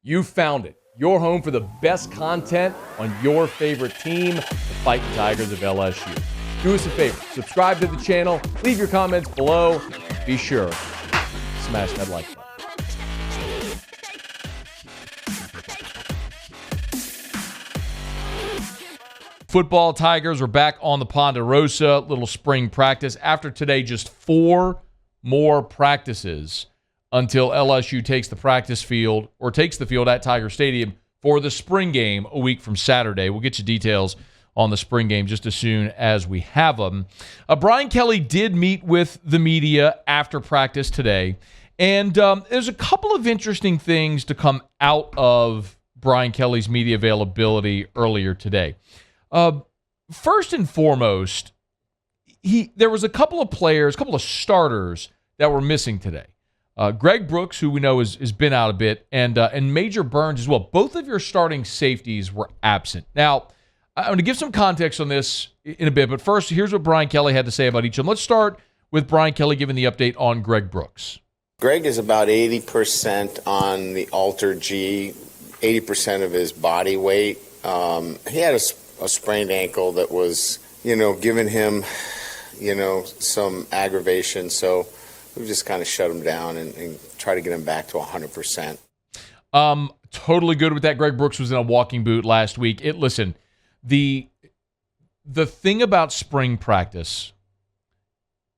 You found it. Your home for the best content on your favorite team, the Fighting Tigers of LSU. Do us a favor. Subscribe to the channel. Leave your comments below. Be sure to smash that like button. Football Tigers are back on the Ponderosa. Little spring practice. After today, just 4 more practices until LSU takes the practice field or takes the field at Tiger Stadium for the spring game a week from Saturday. We'll get you details on the spring game just as soon as we have them. Brian Kelly did meet with the media after practice today, and there's a couple of interesting things to come out of Brian Kelly's media availability earlier today. First and foremost, there was a couple of players, a couple of starters that were missing today. Greg Brooks, who we know has been out a bit, and Major Burns as well. Both of your starting safeties were absent. Now, I'm going to give some context on this in a bit, but first, here's what Brian Kelly had to say about each of them. Let's start with Brian Kelly giving the update on Greg Brooks. Greg is about 80% on the Alter G, 80% of his body weight. He had a sprained ankle that was, giving him, some aggravation. So we just kind of shut him down and try to get him back to 100%. Totally good with that. Greg Brooks was in a walking boot last week. Listen, the thing about spring practice,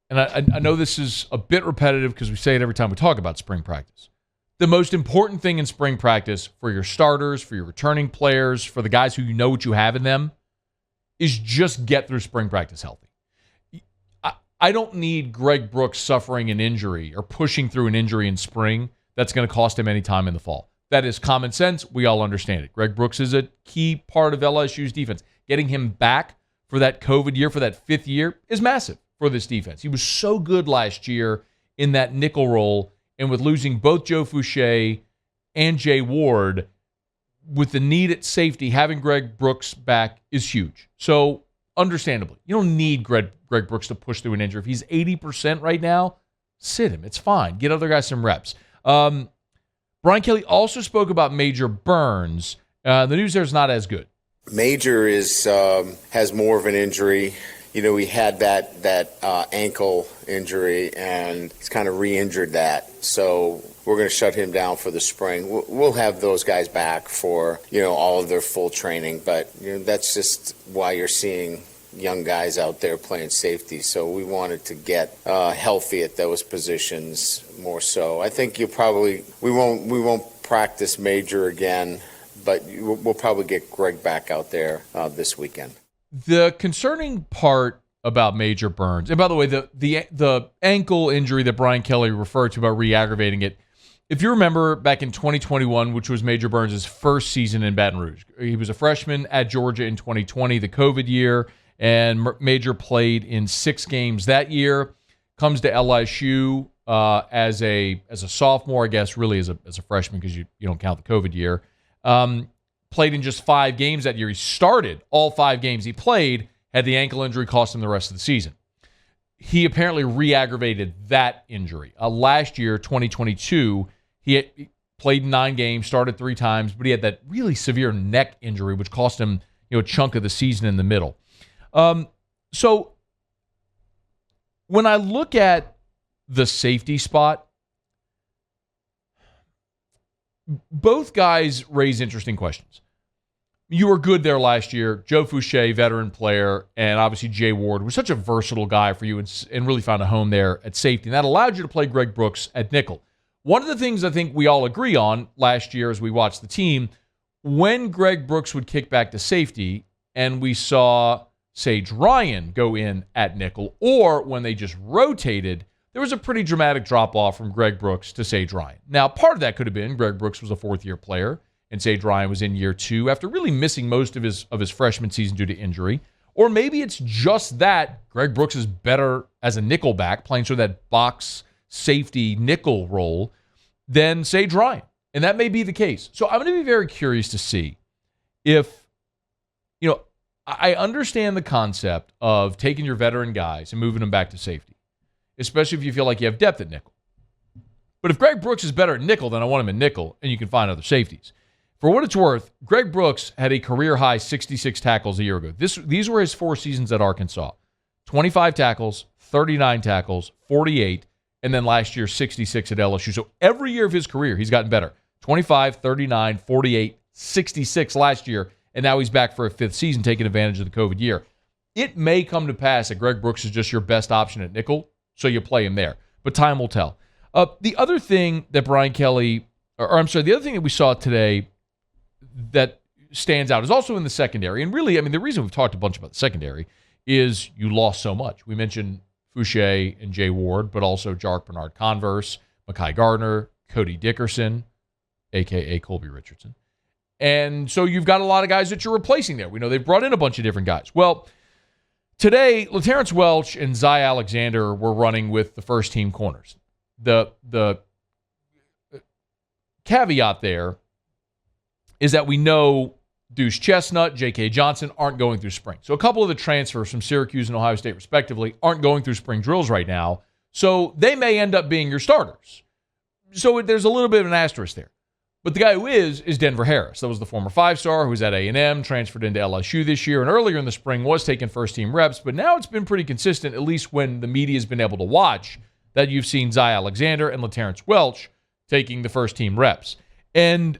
and I know this is a bit repetitive because we say it every time we talk about spring practice. The most important thing in spring practice for your starters, for your returning players, for the guys who you know what you have in them, is just get through spring practice healthy. I don't need Greg Brooks suffering an injury or pushing through an injury in spring that's going to cost him any time in the fall. That is common sense. We all understand it. Greg Brooks is a key part of LSU's defense. Getting him back for that COVID year, for that 5th year, is massive for this defense. He was so good last year in that nickel role, and with losing both Joe Fouché and Jay Ward, with the need at safety, having Greg Brooks back is huge. So, understandably, you don't need Greg Brooks to push through an injury. If he's 80% right now, sit him. It's fine. Get other guys some reps. Brian Kelly also spoke about Major Burns. The news there is not as good. Major has more of an injury. He had that ankle injury, and he's kind of re-injured that. So we're going to shut him down for the spring. We'll have those guys back for, all of their full training. But that's just why you're seeing young guys out there playing safety. So we wanted to get healthy at those positions more so. I think we won't practice Major again, but we'll probably get Greg back out there this weekend. The concerning part about Major Burns, and by the way, the ankle injury that Brian Kelly referred to about re-aggravating it, if you remember back in 2021, which was Major Burns' first season in Baton Rouge, he was a freshman at Georgia in 2020, the COVID year, and Major played in 6 games that year, comes to LSU as a sophomore, I guess, really as a freshman because you don't count the COVID year. Played in just 5 games that year. He started all 5 games he played, had the ankle injury cost him the rest of the season. He apparently re-aggravated that injury. Last year, 2022, he played 9 games, started 3 times, but he had that really severe neck injury, which cost him a chunk of the season in the middle. So when I look at the safety spot, both guys raise interesting questions. You were good there last year. Joe Fouché, veteran player, and obviously Jay Ward was such a versatile guy for you and really found a home there at safety. And that allowed you to play Greg Brooks at nickel. One of the things I think we all agree on last year as we watched the team, when Greg Brooks would kick back to safety and we saw Sage Ryan go in at nickel, or when they just rotated, there was a pretty dramatic drop-off from Greg Brooks to Sage Ryan. Now, part of that could have been Greg Brooks was a 4th-year player, and Sage Ryan was in year 2 after really missing most of his freshman season due to injury. Or maybe it's just that Greg Brooks is better as a nickel back, playing sort of that box safety nickel role, than Sage Ryan. And that may be the case. So I'm going to be very curious to see if, I understand the concept of taking your veteran guys and moving them back to safety, especially if you feel like you have depth at nickel. But if Greg Brooks is better at nickel, then I want him in nickel, and you can find other safeties. For what it's worth, Greg Brooks had a career-high 66 tackles a year ago. These were his 4 seasons at Arkansas. 25 tackles, 39 tackles, 48, and then last year 66 at LSU. So every year of his career, he's gotten better. 25, 39, 48, 66 last year, and now he's back for a 5th season taking advantage of the COVID year. It may come to pass that Greg Brooks is just your best option at nickel, so you play him there. But time will tell. The other thing that the other thing that we saw today that stands out is also in the secondary. And really, I mean, the reason we've talked a bunch about the secondary is you lost so much. We mentioned Fouché and Jay Ward, but also Jark Bernard-Converse, Mekhi Gardner, Cody Dickerson, a.k.a. Colby Richardson. And so you've got a lot of guys that you're replacing there. We know they've brought in a bunch of different guys. Well, today, LaTerrence Welch and Zy Alexander were running with the first-team corners. The caveat there is that we know Deuce Chestnut, J.K. Johnson aren't going through spring. So a couple of the transfers from Syracuse and Ohio State, respectively, aren't going through spring drills right now. So they may end up being your starters. So there's a little bit of an asterisk there. But the guy who is Denver Harris. That was the former 5-star who was at A&M, transferred into LSU this year, and earlier in the spring was taking first-team reps. But now it's been pretty consistent, at least when the media has been able to watch, that you've seen Zy Alexander and LaTerrence Welch taking the first-team reps. And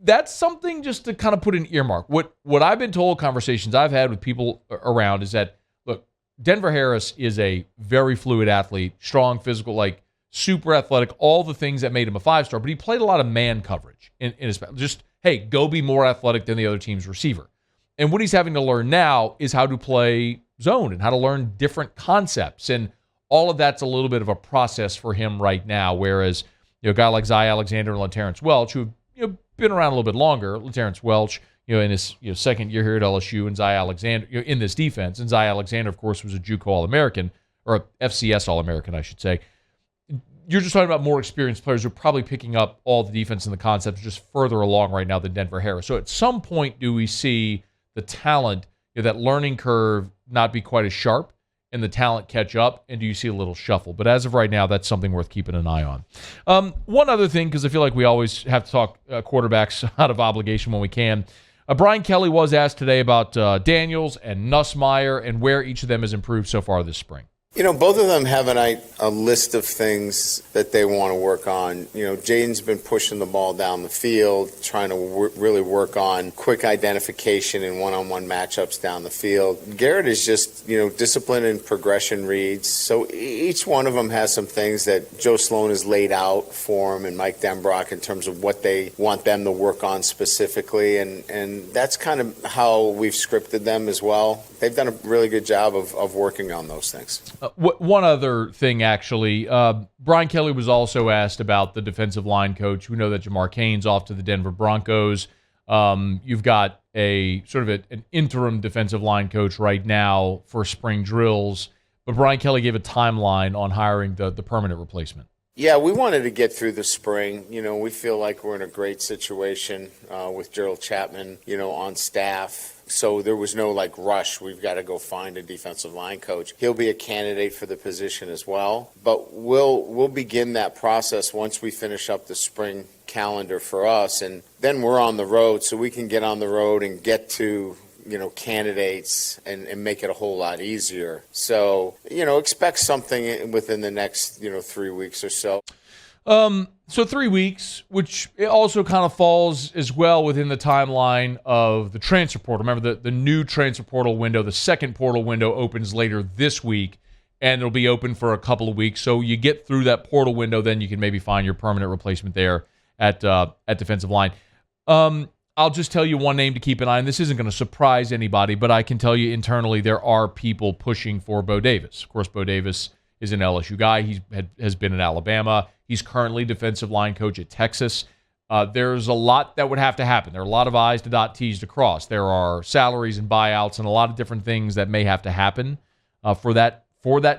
that's something just to kind of put an earmark. What I've been told, conversations I've had with people around, is that, look, Denver Harris is a very fluid athlete, strong, physical, like super athletic, all the things that made him a 5-star, but he played a lot of man coverage in his just, hey, go be more athletic than the other team's receiver. And what he's having to learn now is how to play zone and how to learn different concepts. And all of that's a little bit of a process for him right now, whereas a guy like Zy Alexander and LaTerrence Welch, who have been around a little bit longer, LaTerrence Welch, in his second year here at LSU, and Zy Alexander in this defense, and Zy Alexander, of course, was a JUCO All-American, or a FCS All-American, I should say. You're just talking about more experienced players who are probably picking up all the defense and the concepts just further along right now than Denver Harris. So at some point, do we see the talent, that learning curve not be quite as sharp, and the talent catch up, and do you see a little shuffle? But as of right now, that's something worth keeping an eye on. One other thing, because I feel like we always have to talk quarterbacks out of obligation when we can. Brian Kelly was asked today about Daniels and Nussmeier and where each of them has improved so far this spring. Both of them have a list of things that they want to work on. Jaden's been pushing the ball down the field, trying to really work on quick identification and one-on-one matchups down the field. Garrett is just, discipline and progression reads. So each one of them has some things that Joe Sloan has laid out for him and Mike Denbrock in terms of what they want them to work on specifically. And that's kind of how we've scripted them as well. They've done a really good job of working on those things. One other thing, actually, Brian Kelly was also asked about the defensive line coach. We know that Jamar Cain's off to the Denver Broncos. You've got a sort of an interim defensive line coach right now for spring drills, but Brian Kelly gave a timeline on hiring the permanent replacement. Yeah, we wanted to get through the spring. We feel like we're in a great situation with Gerald Chapman, on staff. So there was no rush. We've got to go find a defensive line coach. He'll be a candidate for the position as well. But we'll begin that process once we finish up the spring calendar for us, and then we're on the road, so we can get on the road and get to candidates and make it a whole lot easier. So expect something within the next 3 weeks or so. So 3 weeks, which also kind of falls as well within the timeline of the transfer portal. Remember, the new transfer portal window, the second portal window opens later this week, and it'll be open for a couple of weeks. So you get through that portal window, then you can maybe find your permanent replacement there at defensive line. I'll just tell you one name to keep an eye on. This isn't going to surprise anybody, but I can tell you internally there are people pushing for Bo Davis. Of course, Bo Davis is an LSU guy. He has been in Alabama. He's currently defensive line coach at Texas. There's a lot that would have to happen. There are a lot of I's to dot, T's to cross. There are salaries and buyouts and a lot of different things that may have to happen for that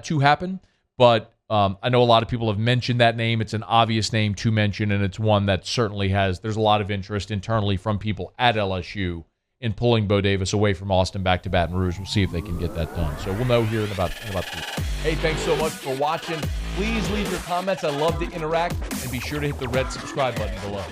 to happen. But I know a lot of people have mentioned that name. It's an obvious name to mention, and it's one that certainly there's a lot of interest internally from people at LSU in pulling Bo Davis away from Austin back to Baton Rouge. We'll see if they can get that done. So we'll know here in about 3 weeks. Hey, thanks so much for watching. Please leave your comments. I love to interact. And be sure to hit the red subscribe button below.